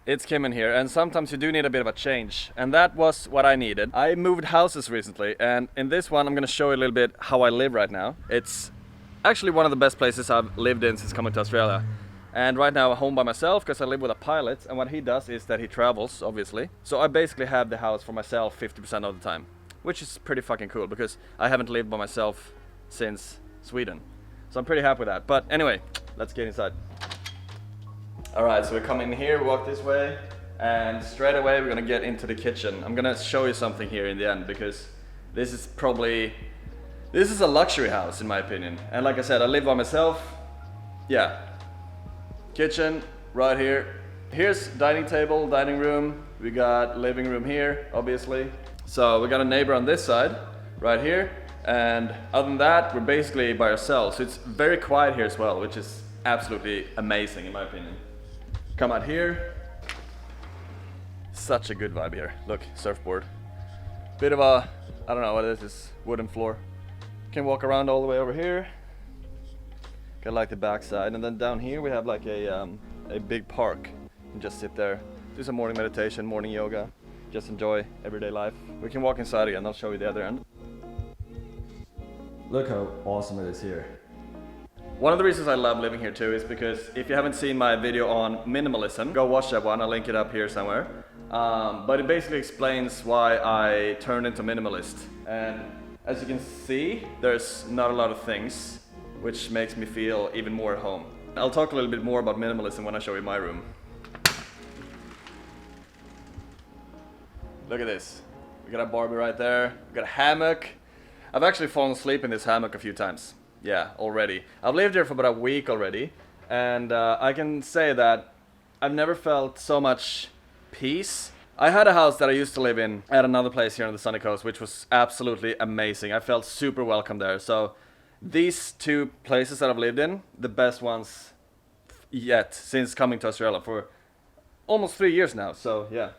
It's Kimmin here, and sometimes you do need a bit of a change, and that was what I needed. I moved houses recently, and in this one I'm gonna show you a little bit how I live right now. It's actually one of the best places I've lived in since coming to Australia. And right now I'm home by myself because I live with a pilot, and what he does is that he travels, obviously. So I basically have the house for myself 50% of the time, which is pretty fucking cool because I haven't lived by myself since Sweden. So I'm pretty happy with that. But anyway, let's get inside. Alright, so we come in here, walk this way, and straight away we're gonna get into the kitchen. I'm gonna show you something here in the end because this is a luxury house in my opinion. And like I said, I live by myself. Yeah. Kitchen, right here. Here's dining table, dining room. We got living room here, obviously. So we got a neighbor on this side, right here. And other than that, we're basically by ourselves. So it's very quiet here as well, which is absolutely amazing in my opinion. Come out here. Such a good vibe here. Look, surfboard. Bit of a, I don't know what it is, wooden floor. Can walk around all the way over here. Got like the back side, and then down here we have like a big park. And just sit there, do some morning meditation, morning yoga, just enjoy everyday life. We can walk inside again, I'll show you the other end. Look how awesome it is here. One of the reasons I love living here too is because if you haven't seen my video on minimalism, go watch that one, I'll link it up here somewhere. But it basically explains why I turned into minimalist. And as you can see, there's not a lot of things, which makes me feel even more at home. I'll talk a little bit more about minimalism when I show you my room. Look at this. We got a Barbie right there. We got a hammock. I've actually fallen asleep in this hammock a few times. Yeah, already. I've lived here for about a week already, and I can say that I've never felt so much peace. I had a house that I used to live in at another place here on the sunny coast, which was absolutely amazing. I felt super welcome there. So these two places that I've lived in, the best ones yet since coming to Australia for almost 3 years now. So yeah,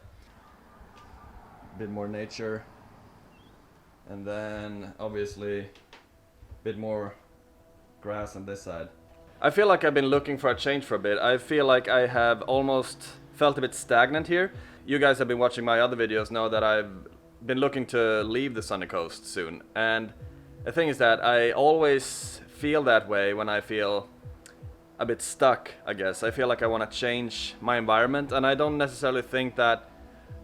a bit more nature, and then obviously a bit more grass on this side. I feel like I've been looking for a change for a bit. I feel like I have almost felt a bit stagnant here. You guys have been watching my other videos know that I've been looking to leave the sunny coast soon, and the thing is that I always feel that way when I feel a bit stuck, I guess. I feel like I want to change my environment, and I don't necessarily think that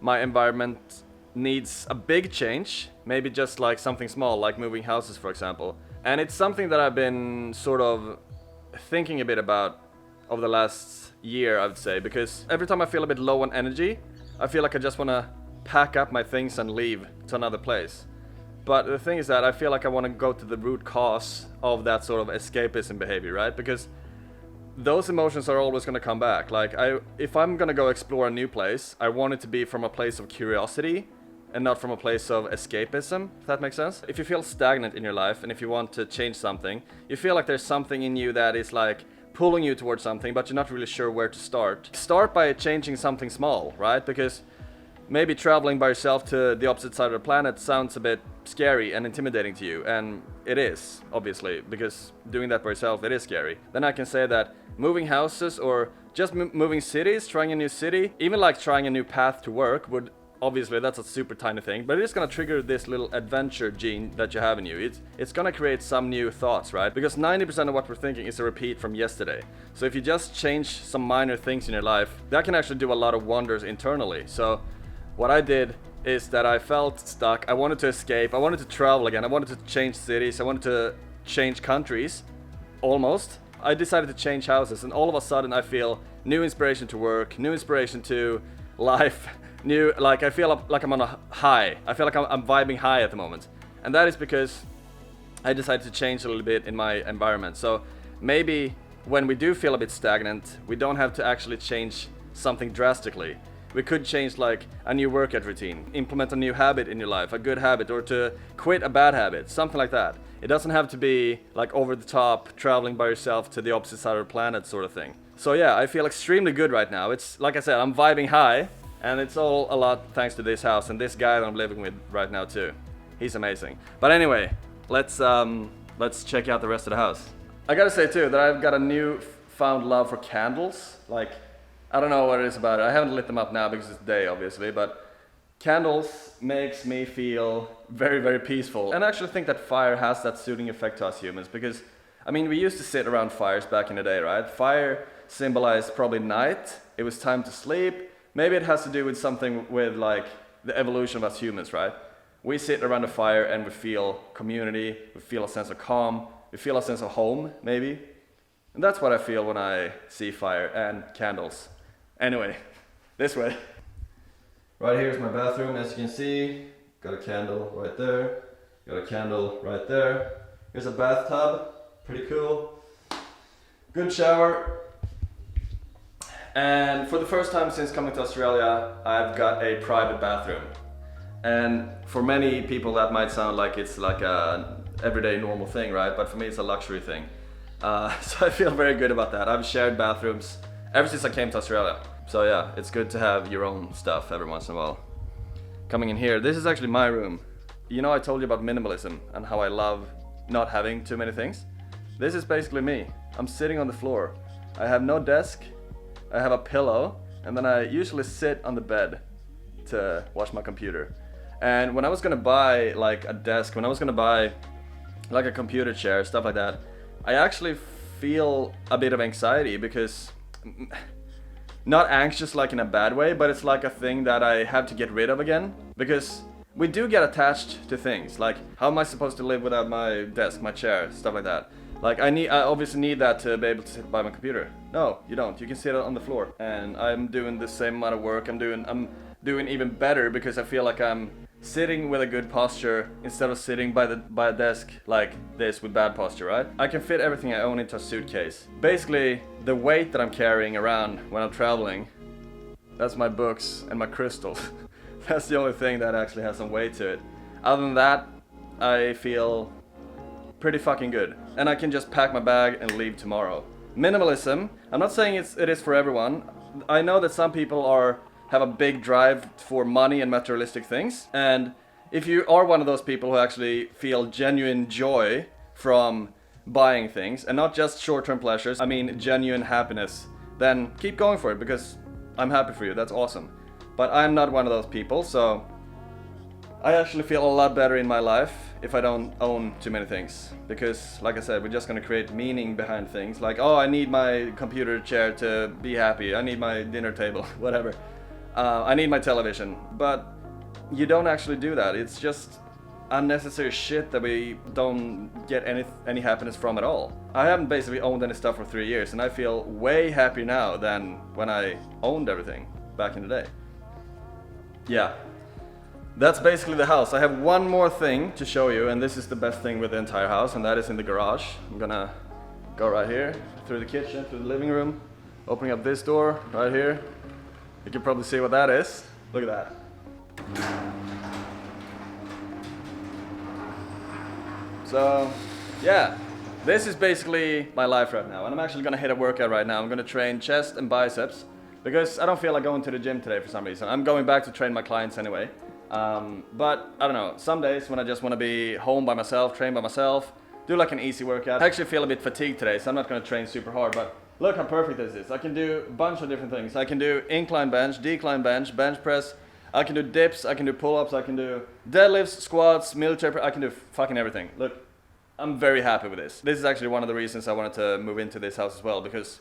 my environment needs a big change, maybe just like something small, like moving houses for example. And it's something that I've been sort of thinking a bit about over the last year, I would say, because every time I feel a bit low on energy, I feel like I just want to pack up my things and leave to another place. But the thing is that I feel like I want to go to the root cause of that sort of escapism behavior, right? Because those emotions are always going to come back. Like, if I'm going to go explore a new place, I want it to be from a place of curiosity and not from a place of escapism, if that makes sense. If you feel stagnant in your life and if you want to change something, you feel like there's something in you that is like pulling you towards something, but you're not really sure where to start. Start by changing something small, right? Because maybe traveling by yourself to the opposite side of the planet sounds a bit scary and intimidating to you, and it is, obviously, because doing that by yourself, it is scary. Then I can say that moving houses or just moving cities, trying a new city, even like trying a new path to work would, obviously that's a super tiny thing, but it's gonna trigger this little adventure gene that you have in you. It's gonna create some new thoughts, right? Because 90% of what we're thinking is a repeat from yesterday. So if you just change some minor things in your life, that can actually do a lot of wonders internally. So what I did is that I felt stuck. I wanted to escape. I wanted to travel again. I wanted to change cities. I wanted to change countries, almost. I decided to change houses, and all of a sudden I feel new inspiration to work, new inspiration to life, like I feel like I'm on a high. I feel like I'm vibing high at the moment. And that is because I decided to change a little bit in my environment. So maybe when we do feel a bit stagnant, we don't have to actually change something drastically. We could change like a new workout routine, implement a new habit in your life, a good habit, or to quit a bad habit, something like that. It doesn't have to be like over the top, traveling by yourself to the opposite side of the planet sort of thing. So yeah, I feel extremely good right now. It's like I said, I'm vibing high, and it's all a lot thanks to this house and this guy that I'm living with right now too. He's amazing. But anyway, let's check out the rest of the house. I gotta say too that I've got a new found love for candles. Like, I don't know what it is about it. I haven't lit them up now because it's day, obviously, but candles makes me feel very, very peaceful. And I actually think that fire has that soothing effect to us humans because, I mean, we used to sit around fires back in the day, right? Fire symbolized probably night. It was time to sleep. Maybe it has to do with something with like the evolution of us humans, right? We sit around a fire and we feel community, we feel a sense of calm, we feel a sense of home, maybe. And that's what I feel when I see fire and candles. Anyway, this way. Right here's my bathroom, as you can see. Got a candle right there. Got a candle right there. Here's a bathtub, pretty cool. Good shower. And for the first time since coming to Australia, I've got a private bathroom. And for many people that might sound like it's like a everyday normal thing, right? But for me it's a luxury thing. So I feel very good about that. I've shared bathrooms ever since I came to Australia. So yeah, it's good to have your own stuff every once in a while. Coming in here, this is actually my room. You know I told you about minimalism and how I love not having too many things? This is basically me. I'm sitting on the floor. I have no desk, I have a pillow, and then I usually sit on the bed to watch my computer. And when I was gonna buy like a desk, when I was gonna buy like a computer chair, stuff like that, I actually feel a bit of anxiety because, not anxious like in a bad way, but it's like a thing that I have to get rid of again. Because we do get attached to things, like how am I supposed to live without my desk, my chair, stuff like that. Like I obviously need that to be able to sit by my computer. No, you don't. You can sit on the floor. And I'm doing the same amount of work. I'm doing even better because I feel like I'm sitting with a good posture instead of sitting by a desk like this with bad posture, right? I can fit everything I own into a suitcase. Basically, the weight that I'm carrying around when I'm traveling, that's my books and my crystals. That's the only thing that actually has some weight to it. Other than that, I feel pretty fucking good. And I can just pack my bag and leave tomorrow. Minimalism, I'm not saying it is for everyone. I know that some people have a big drive for money and materialistic things. And if you are one of those people who actually feel genuine joy from buying things and not just short-term pleasures, I mean genuine happiness, then keep going for it because I'm happy for you, that's awesome. But I'm not one of those people, so I actually feel a lot better in my life if I don't own too many things. Because, like I said, we're just gonna create meaning behind things. Like, oh, I need my computer chair to be happy, I need my dinner table, whatever. I need my television. But you don't actually do that. It's just unnecessary shit that we don't get any happiness from at all. I haven't basically owned any stuff for 3 years, and I feel way happier now than when I owned everything back in the day. Yeah, that's basically the house. I have one more thing to show you, and this is the best thing with the entire house, and that is in the garage. I'm gonna go right here, through the kitchen, through the living room, opening up this door right here. You can probably see what that is. Look at that. So, yeah, this is basically my life right now, and I'm actually gonna hit a workout right now. I'm gonna train chest and biceps, because I don't feel like going to the gym today for some reason. I'm going back to train my clients anyway. But I don't know, some days when I just want to be home by myself, train by myself, do like an easy workout. I actually feel a bit fatigued today, so I'm not going to train super hard, but look how perfect this is. I can do a bunch of different things. I can do incline bench, decline bench, bench press, I can do dips, I can do pull-ups, I can do deadlifts, squats, military, I can do fucking everything. Look, I'm very happy with this. This is actually one of the reasons I wanted to move into this house as well, because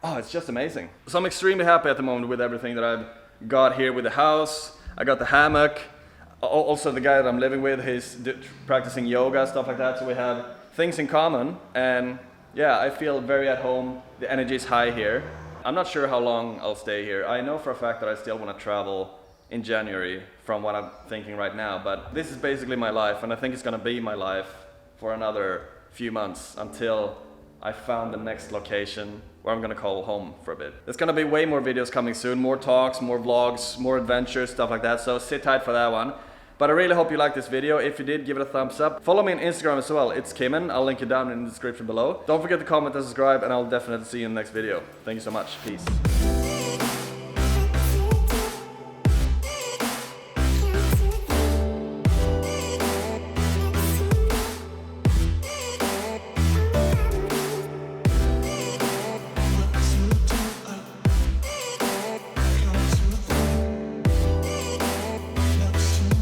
oh, it's just amazing. So I'm extremely happy at the moment with everything that I've got here with the house. I got the hammock. Also the guy that I'm living with, he's practicing yoga, stuff like that. So we have things in common. And yeah, I feel very at home. The energy is high here. I'm not sure how long I'll stay here. I know for a fact that I still want to travel in January from what I'm thinking right now. But this is basically my life. And I think it's going to be my life for another few months until I found the next location where I'm gonna call home for a bit. There's gonna be way more videos coming soon, more talks, more vlogs, more adventures, stuff like that, so sit tight for that one. But I really hope you liked this video. If you did, give it a thumbs up. Follow me on Instagram as well, it's Kimmen. I'll link it down in the description below. Don't forget to comment and subscribe, and I'll definitely see you in the next video. Thank you so much, peace.